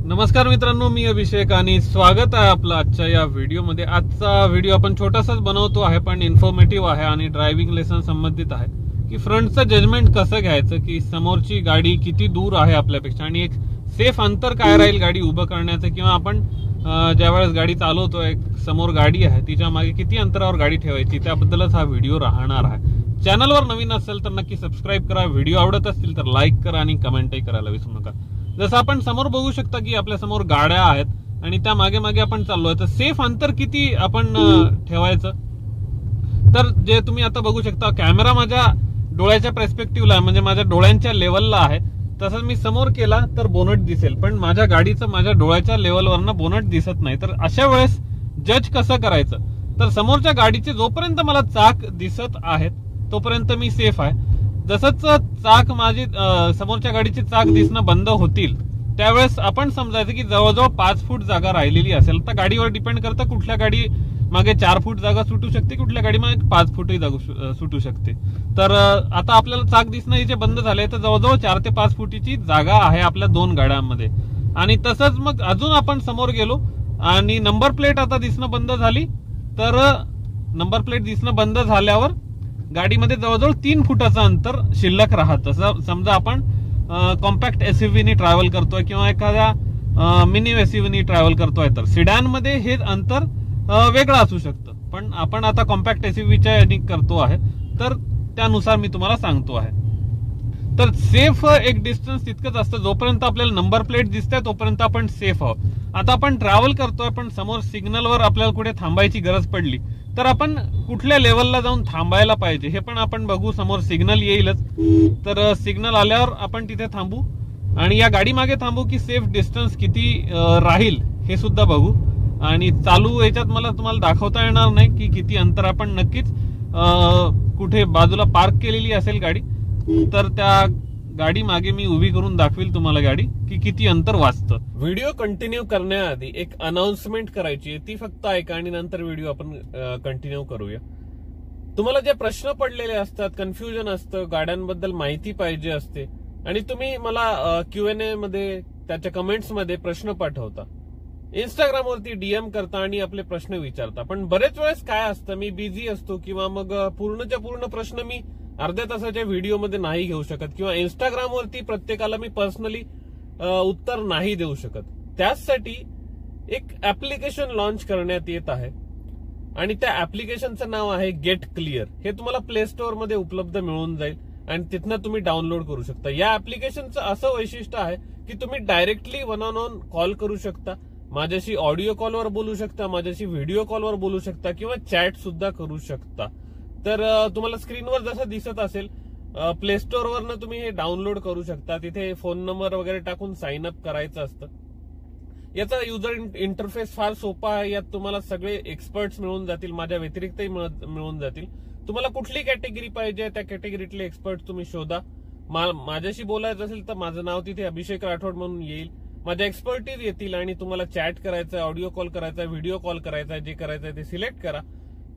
नमस्कार मित्रांनो, मी अभिषेक आणि स्वागत आहे आपलं आजच्या या व्हिडिओमध्ये। आजचा व्हिडिओ आपण छोटासाच बनवतो आहे, पण इन्फॉर्मेटिव्ह आहे आणि ड्रायव्हिंग लेसन संबंधित आहे की फ्रंटचं जजमेंट कसं घ्यायचं, की समोरची गाडी किती दूर आहे आपल्यापेक्षा आणि एक सेफ अंतर काय राहील गाडी उभं करण्याचं, किंवा आपण ज्यावेळेस गाडी चालवतोय समोर गाडी आहे तिच्या मागे किती अंतरावर गाडी ठेवायची, त्याबद्दलच हा व्हिडिओ राहणार आहे। चॅनलवर नवीन असेल तर नक्की सबस्क्राईब करा, व्हिडिओ आवडत असतील तर लाईक करा आणि कमेंटही करायला विसरू नका। जसं आपण समोर बघू शकता की आपल्या समोर गाड्या आहेत आणि त्या मागे मागे आपण चाललोय, तर सेफ अंतर किती आपण ठेवायचं, तर जे तुम्ही आता बघू शकता कॅमेरा माझ्या डोळ्याच्या पर्स्पेक्टिव्हला आहे, म्हणजे माझ्या डोळ्यांच्या लेवलला आहे। तसंच मी समोर केला तर बोनट दिसेल, पण माझ्या गाडीचं माझ्या डोळ्याच्या लेवलवरनं बोनट दिसत नाही। तर अशा वेळेस जज कसं करायचं, तर समोरच्या गाडीचे जोपर्यंत मला चाक दिसत आहेत तोपर्यंत मी सेफ आहे। जसंच चाक माझी समोरच्या गाडीची चाक दिसणं बंद होतील त्यावेळेस आपण समजायचं की जवळजवळ 5 फूट जागा राहिलेली असेल। तर गाडीवर डिपेंड करतं, कुठल्या गाडी मागे 4 फूट जागा सुटू शकते, कुठल्या गाडी मागे 5 फूटही जागा सुटू शकते। तर आता आपल्याला चाक दिसणं जे बंद झाले तर जवळजवळ 4 ते 5 फुटीची जागा आहे आपल्या दोन गाड्यांमध्ये। आणि तसंच मग अजून आपण समोर गेलो आणि नंबर प्लेट आता दिसणं बंद झाली, तर नंबर प्लेट दिसणं बंद झाल्यावर गाडीमध्ये जवळजवळ 3 फुटाचं अंतर शिल्लक राहतं। समजा आपण कॉम्पॅक्ट एसयूव्हीनी ट्रॅव्हल करतोय किंवा एखाद्या मिनी एसयूव्हीनी ट्रॅव्हल करतोय, तर सिडॅन मध्ये हे अंतर वेगळं असू शकतं, पण आपण आता कॉम्पॅक्ट एसयूव्हीच्या करतो आहे तर त्यानुसार मी तुम्हाला सांगतो आहे। तर सेफ एक डिस्टन्स तितकंच असतं, जोपर्यंत आपल्याला नंबर प्लेट दिसते तोपर्यंत आपण सेफ आहोत। आता आपण ट्रॅव्हल करतोय पण समोर सिग्नलवर आपल्याला कुठे थांबायची गरज पडली तर आपण कुठल्या लेवलला जाऊन थांबायला पाहिजे हे पण आपण बघू। समोर सिग्नल येईलच, तर सिग्नल आल्यावर आपण तिथे थांबू आणि या गाडी मागे थांबू की सेफ डिस्टन्स किती राहील हे सुद्धा बघू। आणि चालू याच्यात मला तुम्हाला दाखवता येणार नाही की किती अंतर आपण नक्कीच कुठे बाजूला पार्क केलेली असेल गाडी, तर त्या गाडी मागे मी उभी करून दाखवेल तुम्हाला गाडी की किती अंतर वाचतं। व्हिडिओ कंटिन्यू करण्याआधी एक अनाउन्समेंट करायची आहे, ती फक्त ऐका आणि नंतर व्हिडिओ आपण कंटिन्यू करूया। तुम्हाला जे प्रश्न पडलेले असतात, कन्फ्युजन असतं, गाड्यांबद्दल माहिती पाहिजे असते आणि तुम्ही मला Q&A मध्ये त्याच्या कमेंट्स मध्ये प्रश्न पाठवता, इंस्टाग्राम वरती DM करता आणि आपले प्रश्न विचारता, पण बरेच वेळेस काय असतं मी बिझी असतो किंवा मग पूर्णच्या पूर्ण प्रश्न मी अर्ध्या तासाच्या व्हिडिओ मध्ये नाही घेऊ शकत किंवा इंस्टाग्राम वरती प्रत्येकाला मी पर्सनली उत्तर नाही देऊ शकत। त्यासाठी एक ऍप्लिकेशन लॉन्च करण्यात येत आहे आणि त्या ऍप्लिकेशनचं नाव आहे गेट क्लिअर। हे तुम्हाला प्ले स्टोअर मध्ये उपलब्ध मिळून जाईल आणि तिथनं तुम्ही डाउनलोड करू शकता। या ऍप्लिकेशनचं असं वैशिष्ट्य आहे की तुम्ही directly one on one call करू शकता, माझ्याशी ऑडिओ कॉलवर बोलू शकता, माझ्याशी व्हिडिओ कॉलवर बोलू शकता किंवा चॅट सुद्धा करू शकता। तर तुम्हाला स्क्रीनवर जसं दिसत असेल प्ले स्टोअर वरनं तुम्ही हे डाउनलोड करू शकता। तिथे फोन नंबर वगैरे टाकून साइन अप करायचं असतं। याचा युजर इंटरफेस फार सोपा आहे, यात तुम्हाला सगळे एक्सपर्ट्स मिळून जातील, माझ्या व्यतिरिक्तही मिळून जातील। तुम्हाला कुठली कॅटेगरी पाहिजे त्या कॅटेगरीतले एक्सपर्ट तुम्ही शोधा। माझ्याशी बोलायचं असेल तर माझं नाव तिथे अभिषेक राठोड म्हणून येईल, माझ्या एक्सपर्टीज येतील आणि तुम्हाला चॅट करायचं, ऑडिओ कॉल करायचा, व्हिडिओ कॉल करायचा, जे करायचं ते सिलेक्ट करा,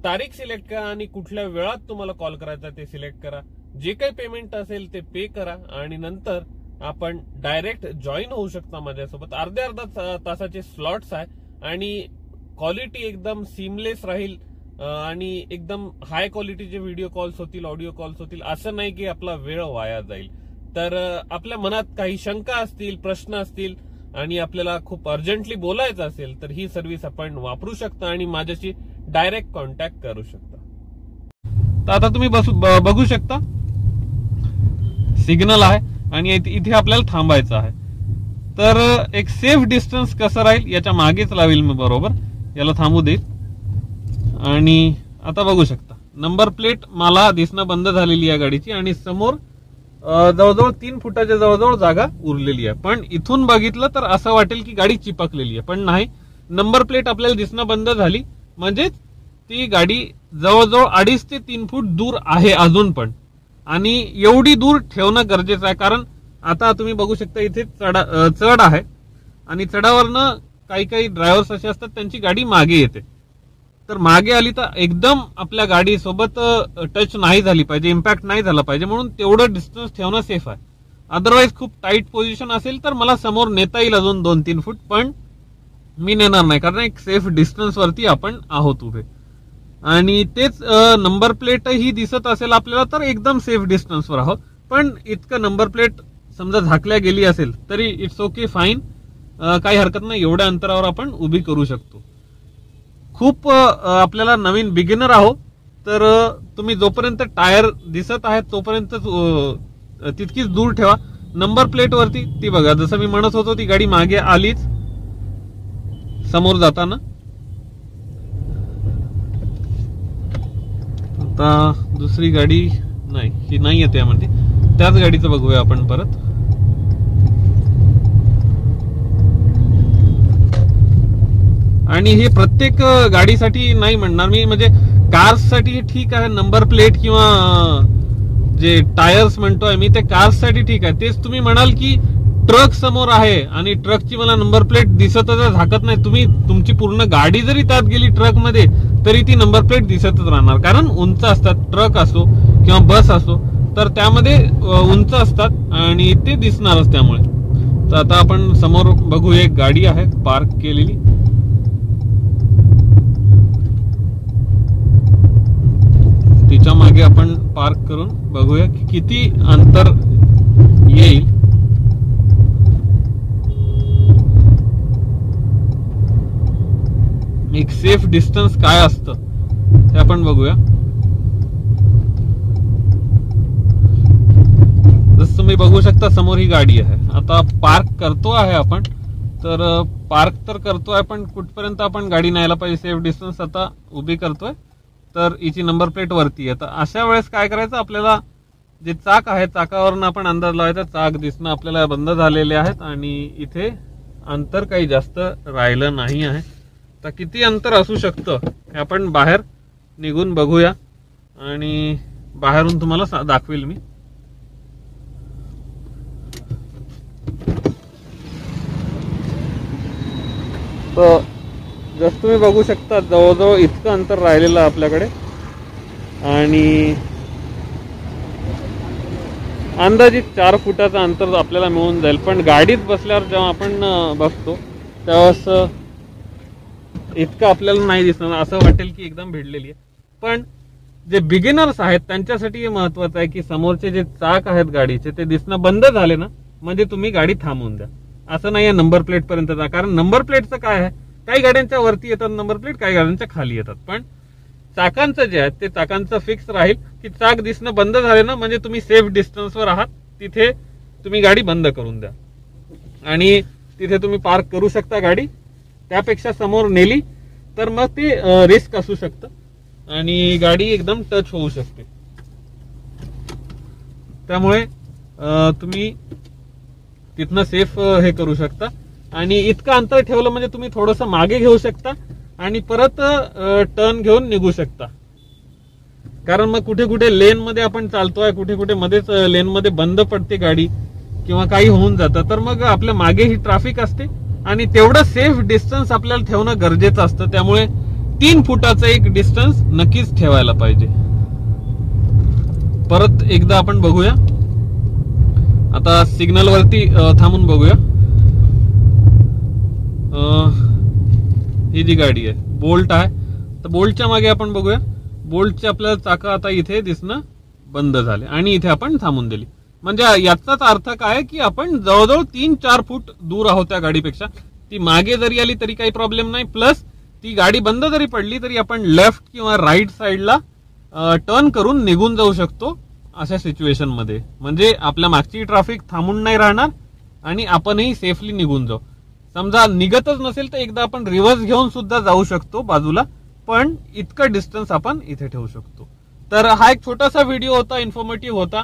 तारीख सिलेक्ट करा आणि कुठल्या वेळात तुम्हाला कॉल करायचा ते सिलेक्ट करा, जे काही पेमेंट असेल ते पे करा आणि नंतर आपण डायरेक्ट जॉईन होऊ शकता माझ्यासोबत। अर्ध्या तासाचे स्लॉट्स आहे आणि क्वालिटी एकदम सीमलेस राहील आणि एकदम हाय क्वालिटीचे व्हिडिओ कॉल्स होतील, ऑडिओ कॉल्स होतील। असं नाही की आपला वेळ वाया जाईल। तर आपल्या मनात काही शंका असतील, प्रश्न असतील आणि आपल्याला खूप अर्जंटली बोलायचं असेल तर ही सर्व्हिस आपण वापरू शकता आणि माझ्याशी डायरेक्ट कॉन्टॅक्ट करू शकता। तर आता तुम्ही बघू शकता सिग्नल आहे आणि इथे आपल्याला थांबायचं आहे। तर एक सेफ डिस्टन्स कसं राहील याच्या मागेच लावेल मी, बरोबर याला थांबू देईल। आणि आता बघू शकता नंबर प्लेट मला दिसणं बंद झालेली आहे गाडीची आणि समोर जवळजवळ 3 फुटाच्या जवळजवळ जागा उरलेली आहे, पण इथून बघितलं तर असं वाटेल की गाडी चिपकलेली आहे, पण नाही। नंबर प्लेट आपल्याला दिसणं बंद झाली म्हणजे ती गाडी जवळजवळ 2.5 ते 3 फूट दूर आहे अजून पण, आणि एवढी दूर ठेवणं गरजेचं आहे। कारण आता तुम्ही बघू शकता इथे चढ आहे आणि चढावरनं काही ड्रायव्हर्स असे असतात त्यांची गाडी मागे येते, तर मागे आली तर एकदम आपल्या गाडी सोबत टच नाही झाली पाहिजे, इम्पॅक्ट नाही झाला पाहिजे, म्हणून तेवढं डिस्टन्स ठेवणं सेफ आहे। अदरवाईज खूप टाईट पोझिशन असेल तर मला समोर नेता येईल अजून 2-3 फूट, पण मी नेणार नाही कारण एक सेफ डिस्टन्स वरती आपण आहोत उभे. आणि तेच नंबर प्लेट ही दिसत असेल आपल्याला तर एकदम सेफ डिस्टन्सवर आहोत. पण इतकं नंबर प्लेट समजा झाकल्या गेली असेल तरी इट्स ओके, फाईन, काही हरकत नाही, एवढ्या अंतरावर आपण उभी करू शकतो. खूप आपल्याला नवीन बिगिनर आहोत तर तुम्ही जोपर्यंत टायर दिसत आहेत तोपर्यंत तितकीच दूर ठेवा. नंबर प्लेट वरती ती बघा, जसं मी म्हणत होतो ती गाडी मागे आलीच समोर जाताना. आता दुसरी गाडी नाही, ही नाही येते यामध्ये, त्याच गाडीचं बघूया आपण परत. आणि हे प्रत्येक गाडीसाठी नाही म्हणणार मी, म्हणजे कार्ससाठी ठीक आहे नंबर प्लेट किंवा जे टायर्स म्हणतोय मी ते कार्ससाठी ठीक आहे. तेच तुम्ही म्हणाल की ट्रक समोर आहे आणि ट्रकची मला नंबर प्लेट दिसतच झाकत नाही, तुम्ही तुमची पूर्ण गाडी जरी त्यात गेली ट्रक मध्ये तरी ती नंबर प्लेट दिसतच राहणार. कारण उंच असतात, ट्रक असो किंवा बस असो तर त्यामध्ये उंच असतात आणि ते दिसणारच. त्यामुळे तर आता आपण समोर बघू, एक गाडी आहे पार्क केलेली. तिच्या मागे आपण पार्क करून बघूया की किती अंतर येईल. एक सेफ डिस्टन्स काय असतं ते आपण बघूया. जसं तुम्ही बघू शकता समोर ही गाडी आहे. आता पार्क करतो आहे आपण, तर पार्क तर करतोय पण कुठपर्यंत आपण गाडी न्यायला पाहिजे सेफ डिस्टन्स आता उभी करतोय तर हिची नंबर प्लेट वरती आहे. तर अशा वेळेस काय करायचं, आपल्याला जे चाक आहे चाकावरून आपण अंदाज लावायचा. चाक दिसणं आपल्याला बंद झालेले आहेत आणि इथे अंतर काही जास्त राहिलं नाही आहे. तर किती अंतर असू शकतं हे आपण बाहेर निघून बघूया आणि बाहेरून तुम्हाला दाखवेल मी. तर जसं तुम्ही बघू शकता जवळजवळ इतकं अंतर राहिलेलं आहे आपल्याकडे आणि अंदाजित 4 फुटाचं अंतर आपल्याला मिळून जाईल. पण गाडीत बसल्यावर जेव्हा आपण बसतो त्यावेळेस इतकं आपल्याला नाही दिसणार, असं वाटेल की एकदम भिडलेली आहे. पण जे बिगिनर्स आहेत त्यांच्यासाठी हे महत्वाचं आहे की समोरचे जे चाक आहेत गाडीचे ते दिसणं बंद झाले ना म्हणजे तुम्ही गाडी थांबवून द्या. असं नाही आहे नंबर प्लेट पर्यंत जा, कारण नंबर प्लेटचं काय आहे, काही गाड्यांच्या वरती येतात नंबर प्लेट, काही गाड्यांच्या खाली येतात. पण चाकांचं जे आहे ते चाकांचं फिक्स राहील की चाक दिसणं बंद झाले ना म्हणजे तुम्ही सेफ डिस्टन्सवर आहात, तिथे तुम्ही गाडी बंद करून द्या आणि तिथे तुम्ही पार्क करू शकता गाडी. त्यापेक्षा समोर नेली तर मग ते रिस्क असू शकतं आणि गाडी एकदम टच होऊ शकते. त्यामुळे तुम्ही तिथनं सेफ हे करू शकता. आणि इतकं अंतर ठेवलं म्हणजे तुम्ही थोडंसं मागे घेऊ शकता आणि परत टर्न घेऊन निघू शकता. कारण मग कुठे कुठे लेन मध्ये आपण चालतोय, कुठे कुठे मध्येच लेन मध्ये बंद पडते गाडी किंवा काही होऊन जातं, तर मग आपल्या मागे ही ट्रॅफिक असते आणि तेवढं सेफ डिस्टन्स आपल्याला ठेवणं गरजेचं असतं. त्यामुळे 3 फुटाचं एक डिस्टन्स नक्कीच ठेवायला पाहिजे. परत एकदा आपण बघूया, आता सिग्नल वरती थांबून बघूया. ही जी गाडी आहे बोल्ट आहे, तर बोल्टच्या मागे आपण बघूया. बोल्टचे आपल्याला चाकं आता इथे दिसणं बंद झाले आणि इथे आपण थांबून दिली. म्हणजे याचाच अर्थ काय की आपण जवळजवळ 3-4 फूट दूर आहोत त्या गाडीपेक्षा. ती मागे जरी आली तरी काही प्रॉब्लेम नाही, प्लस ती गाडी बंद जरी पडली तरी आपण लेफ्ट किंवा राईट साईडला टर्न करून निघून जाऊ शकतो अशा सिच्युएशन मध्ये. म्हणजे आपल्या मागची ट्रॅफिक थांबून नाही राहणार आणि आपणही सेफली निघून जाऊ. समजा निघतच नसेल तर एकदा आपण रिव्हर्स घेऊन सुद्धा जाऊ शकतो बाजूला, पण इतकं डिस्टन्स आपण इथे ठेवू शकतो. तर हा एक छोटासा व्हिडिओ होता, इन्फॉर्मेटिव्ह होता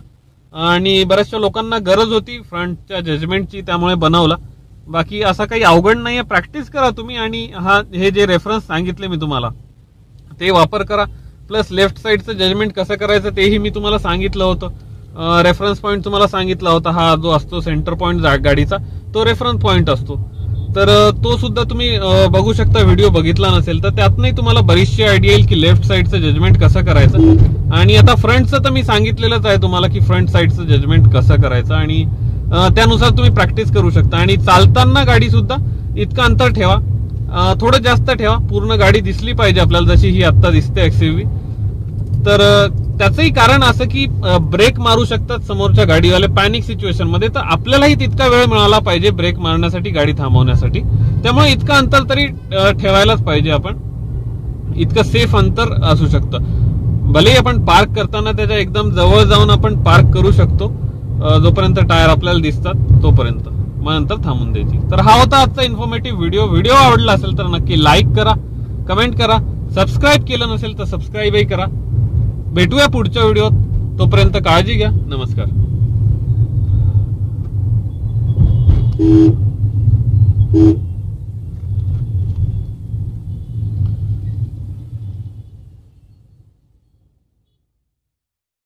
आणि बऱ्याचशा लोकांना गरज होती फ्रंटच्या जजमेंटची, त्यामुळे बनवला. बाकी असं काही अवघड नाहीये, प्रॅक्टिस करा तुम्ही आणि हे जे रेफरन्स सांगितले मी तुम्हाला ते वापर करा. प्लस लेफ्ट साईडचं जजमेंट कसं करायचं तेही मी तुम्हाला सांगितलं होतं. रेफरन्स पॉईंट तुम्हाला सांगितला होता, हा जो असतो सेंटर पॉईंट गाडीचा तो रेफरन्स पॉईंट असतो. तर तो सुद्धा तुम्ही बघू शकता, व्हिडिओ बघितला नसेल तर त्यातनंही तुम्हाला बरीचशी आयडिया येईल की लेफ्ट साईडचं जजमेंट कसं करायचं. आणि आता फ्रंटचं तर मी सांगितलेलंच आहे तुम्हाला की फ्रंट साईडचं जजमेंट कसं करायचं. आणि त्यानुसार तुम्ही प्रॅक्टिस करू शकता. आणि चालताना गाडी सुद्धा इतकं अंतर ठेवा, थोडं जास्त ठेवा, पूर्ण गाडी दिसली पाहिजे आपल्याला, जशी ही आता दिसते XUV. तर त्याचंही कारण असं की ब्रेक मारू शकतात समोरच्या गाडीवाले पॅनिक सिच्युएशन मध्ये, तर आपल्यालाही तितका वेळ मिळाला पाहिजे ब्रेक मारण्यासाठी, गाडी थांबवण्यासाठी. त्यामुळे इतकं अंतर तरी ठेवायलाच पाहिजे आपण, इतकं सेफ अंतर असू शकतं. भलेही आपण पार्क करताना त्याच्या एकदम जवळ जाऊन आपण पार्क करू शकतो, जोपर्यंत टायर आपल्याला दिसतात तोपर्यंत, मग नंतर थांबून द्यायची. तर हा होता आजचा इन्फॉर्मेटिव्ह व्हिडिओ. व्हिडिओ आवडला असेल तर नक्की लाईक करा, कमेंट करा, सबस्क्राईब केलं नसेल तर सबस्क्राईबही करा. भेटूया पुढच्या व्हिडिओत, तोपर्यंत काळजी घ्या. नमस्कार.